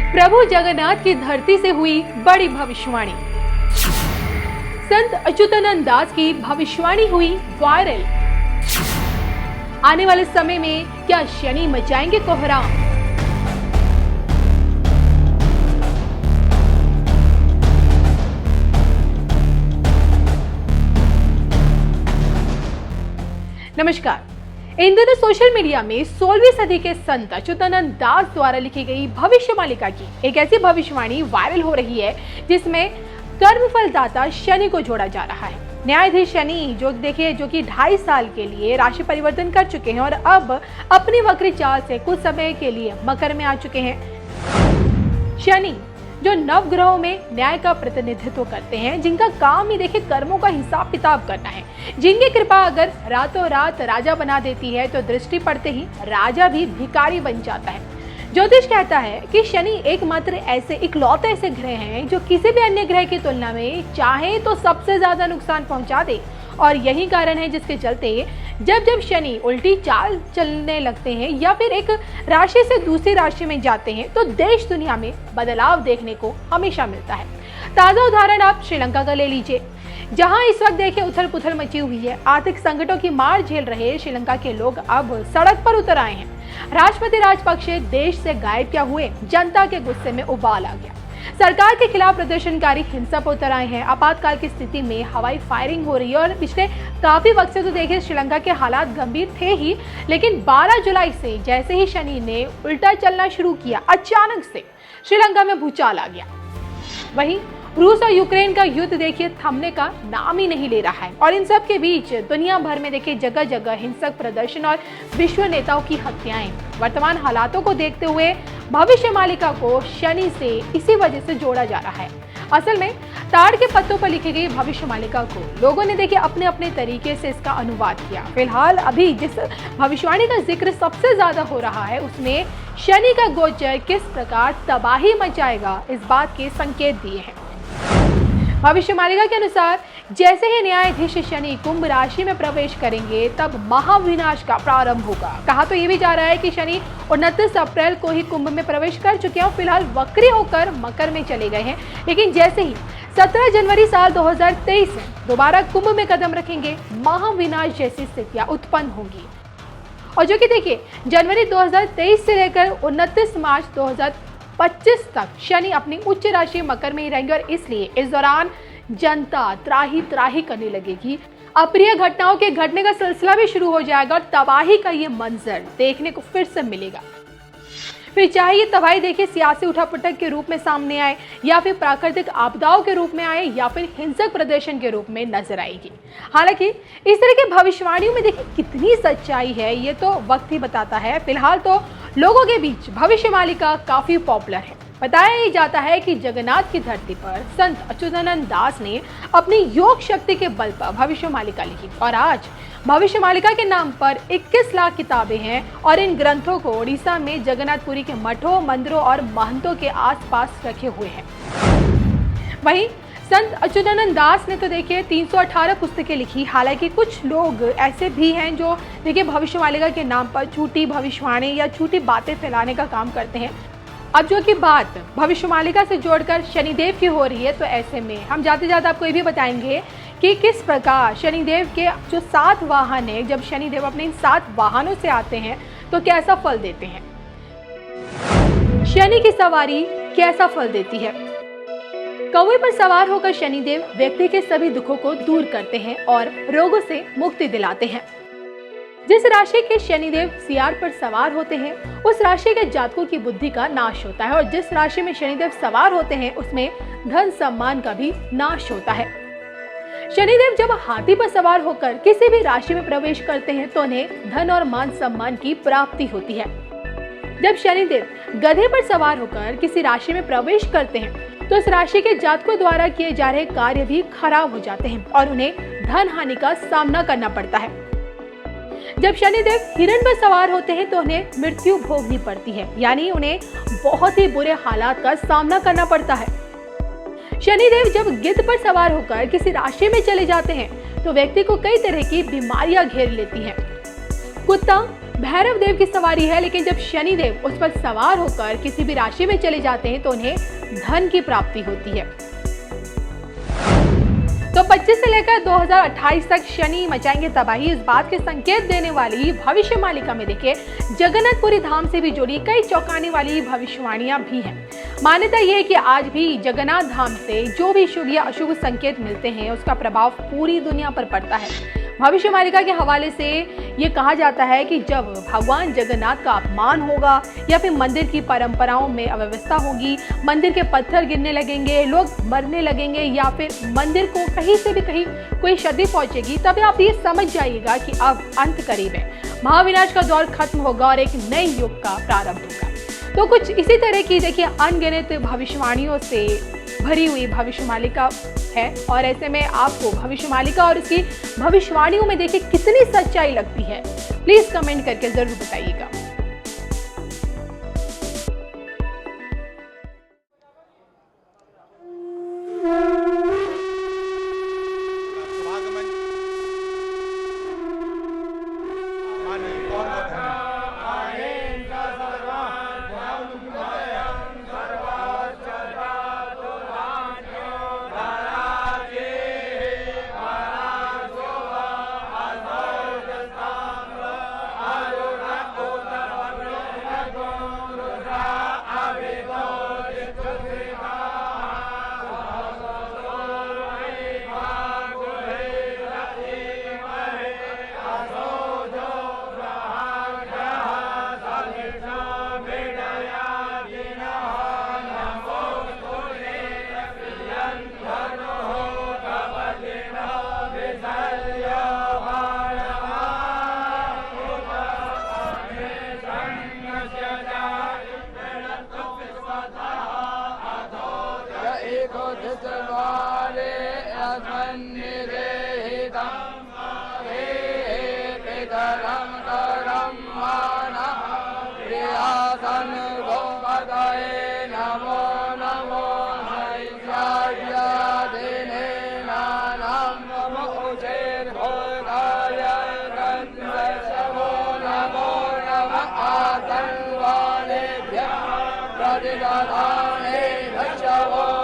प्रभु जगन्नाथ की धरती से हुई बड़ी भविष्यवाणी। संत अच्युतानंद दास की भविष्यवाणी हुई वायरल। आने वाले समय में क्या शनि मचाएंगे कोहराम? नमस्कार। इन दिनों सोशल मीडिया में 16वीं सदी के संत अच्युतानंद दास द्वारा लिखी गई भविष्यमालिका की एक ऐसी भविष्यवाणी वायरल हो रही है जिसमें कर्मफल दाता शनि को जोड़ा जा रहा है। न्यायाधीश शनि जो कि 2.5 साल के लिए राशि परिवर्तन कर चुके हैं और अब अपनी वक्री चाल से कुछ समय के लिए मकर में आ चुके हैं। शनि जो नवग्रहों में न्याय का प्रतिनिधित्व करते हैं, जिनका काम ही कर्मों का हिसाब किताब करना है, जिनकी कृपा अगर रातों रात राजा बना देती है तो दृष्टि पड़ते ही राजा भी भिखारी बन जाता है। ज्योतिष कहता है कि शनि एकमात्र इकलौते ऐसे ग्रह हैं जो किसी भी अन्य ग्रह की तुलना में चाहे तो सबसे ज्यादा नुकसान पहुंचा दे, और यही कारण है जिसके चलते जब शनि उल्टी चाल चलने लगते हैं या फिर एक राशि से दूसरी राशि में जाते हैं तो देश दुनिया में बदलाव देखने को हमेशा मिलता है। ताजा उदाहरण आप श्रीलंका का ले लीजिए, जहां इस वक्त उथल पुथल मची हुई है। आर्थिक संकटों की मार झेल रहे श्रीलंका के लोग अब सड़क पर उतर आए हैं। राष्ट्रपति राजपक्षे देश से गायब क्या हुए, जनता के गुस्से में उबाल आ गया। सरकार के खिलाफ प्रदर्शनकारी हिंसा पर उतर आए हैं। आपातकाल की स्थिति में हवाई फायरिंग हो रही है और पिछले काफी वक्त से तो श्रीलंका के हालात गंभीर थे ही, लेकिन 12 जुलाई से जैसे ही शनि ने उल्टा चलना शुरू किया, अचानक से श्रीलंका में भूचाल आ गया। वहीं रूस और यूक्रेन का युद्ध थमने का नाम ही नहीं ले रहा है, और इन सब के बीच दुनिया भर में जगह जगह हिंसक प्रदर्शन और विश्व नेताओं की हत्याएं। वर्तमान हालातों को देखते हुए भविष्यमालिका को शनि से इसी वजह से जोड़ा जा रहा है। असल में ताड़ के पत्तों पर लिखी गई भविष्यमालिका को लोगों ने अपने अपने तरीके से इसका अनुवाद किया। फिलहाल अभी जिस भविष्यवाणी का जिक्र सबसे ज्यादा हो रहा है उसमें शनि का गोचर किस प्रकार तबाही मचाएगा, इस बात के संकेत दिए हैं। भविष्यमालिका के अनुसार जैसे ही न्यायाधीश शनि कुंभ राशि में प्रवेश करेंगे तब महाविनाश का प्रारंभ होगा। कहा तो ये भी जा रहा है कि शनि 29 अप्रैल को ही कुंभ में प्रवेश कर चुके हैं और फिलहाल वक्री होकर मकर में चले गए हैं, लेकिन जैसे ही 17 जनवरी साल 2023 में दोबारा कुंभ में कदम रखेंगे, महाविनाश जैसी स्थितियां उत्पन्न होंगी। और जो कि जनवरी 2023 से लेकर 29 मार्च 2025 तक शनि अपनी उच्च राशि मकर में ही रहेंगे, और इसलिए इस दौरान जनता त्राही त्राही करने लगेगी। अप्रिय घटनाओं के घटने का सिलसिला भी शुरू हो जाएगा और तबाही का ये मंजर देखने को फिर से मिलेगा। फिर चाहे ये तबाही सियासी उठापटक के रूप में सामने आए, या फिर प्राकृतिक आपदाओं के रूप में आए, या फिर हिंसक प्रदर्शन के रूप में नजर आएगी। हालांकि इस तरह की भविष्यवाणियों में कितनी सच्चाई है ये तो वक्त ही बताता है। फिलहाल तो लोगों के बीच भविष्यमालिका काफी पॉपुलर है। बताया ही जाता है कि जगन्नाथ की धरती पर संत अच्युतानंद दास ने अपनी योग शक्ति के बल पर भविष्यमालिका लिखी, और आज भविष्यमालिका के नाम पर 21 लाख किताबें हैं, और इन ग्रंथों को उड़ीसा में जगन्नाथपुरी के मठों, मंदिरों और महंतों के आसपास रखे हुए हैं। वहीं संत अच्युतानंद दास ने तो 318 पुस्तकें लिखी। हालांकि कुछ लोग ऐसे भी हैं जो भविष्यमालिका के नाम पर झूठी भविष्यवाणी या झूठी बातें फैलाने का काम करते हैं। अब जो कि बात भविष्यमालिका से जोड़कर शनिदेव की हो रही है, तो ऐसे में हम जाते जाते आपको ये भी बताएंगे कि किस प्रकार शनिदेव के जो 7 वाहन है, जब शनिदेव अपने इन 7 वाहनों से आते हैं तो कैसा फल देते हैं। शनि की सवारी कैसा फल देती है। कौवे पर सवार होकर शनिदेव व्यक्ति के सभी दुखों को दूर करते हैं और रोगों से मुक्ति दिलाते हैं। जिस राशि के शनिदेव सियार पर सवार होते हैं उस राशि के जातकों की बुद्धि का नाश होता है, और जिस राशि में शनिदेव सवार होते हैं उसमें धन सम्मान का भी नाश होता है। शनिदेव जब हाथी पर सवार होकर किसी भी राशि में प्रवेश करते हैं तो उन्हें धन और मान सम्मान की प्राप्ति होती है। जब शनिदेव गधे पर सवार होकर किसी राशि में प्रवेश करते हैं तो उस राशि के जातकों द्वारा किए जा रहे कार्य भी खराब हो जाते हैं और उन्हें धन हानि का सामना करना पड़ता है। जब शनिदेव हिरण पर सवार होते हैं तो उन्हें मृत्यु भोगनी पड़ती है, यानी उन्हें बहुत ही बुरे हालात का सामना करना पड़ता है। शनिदेव जब गिद्ध पर सवार होकर किसी राशि में चले जाते हैं तो व्यक्ति को कई तरह की बीमारियां घेर लेती हैं। कुत्ता भैरव देव की सवारी है, लेकिन जब शनि देव उस पर सवार होकर किसी भी राशि में चले जाते हैं तो उन्हें धन की प्राप्ति होती है। तो 25 से लेकर 2028 तक शनि मचाएंगे तबाही, इस बात के संकेत देने वाली भविष्य मालिका में देखिए जगन्नाथपुरी धाम से भी जुड़ी कई चौंकाने वाली भविष्यवाणियां भी हैं। मान्यता यह है कि आज भी जगन्नाथ धाम से जो भी शुभ या अशुभ संकेत मिलते हैं उसका प्रभाव पूरी दुनिया पर पड़ता है। भविष्य मालिका के हवाले से ये कहा जाता है कि जब भगवान जगन्नाथ का अपमान होगा या फिर मंदिर की परंपराओं में अव्यवस्था होगी, मंदिर के पत्थर गिरने लगेंगे, लोग मरने लगेंगे या फिर मंदिर को कहीं से भी कहीं कोई क्षति पहुंचेगी, तभी आप ये समझ जाइएगा कि अब अंत करीब है, महाविनाश का दौर खत्म होगा और एक नए युग का प्रारंभ होगा। तो कुछ इसी तरह की देखिए अनगिनत भविष्यवाणियों से भरी हुई भविष्य मालिका है, और ऐसे में आपको भविष्य मालिका और उसकी भविष्यवाणियों में देखिए कितनी सच्चाई लगती है, प्लीज कमेंट करके जरूर बताइएगा। Radha Radha Radha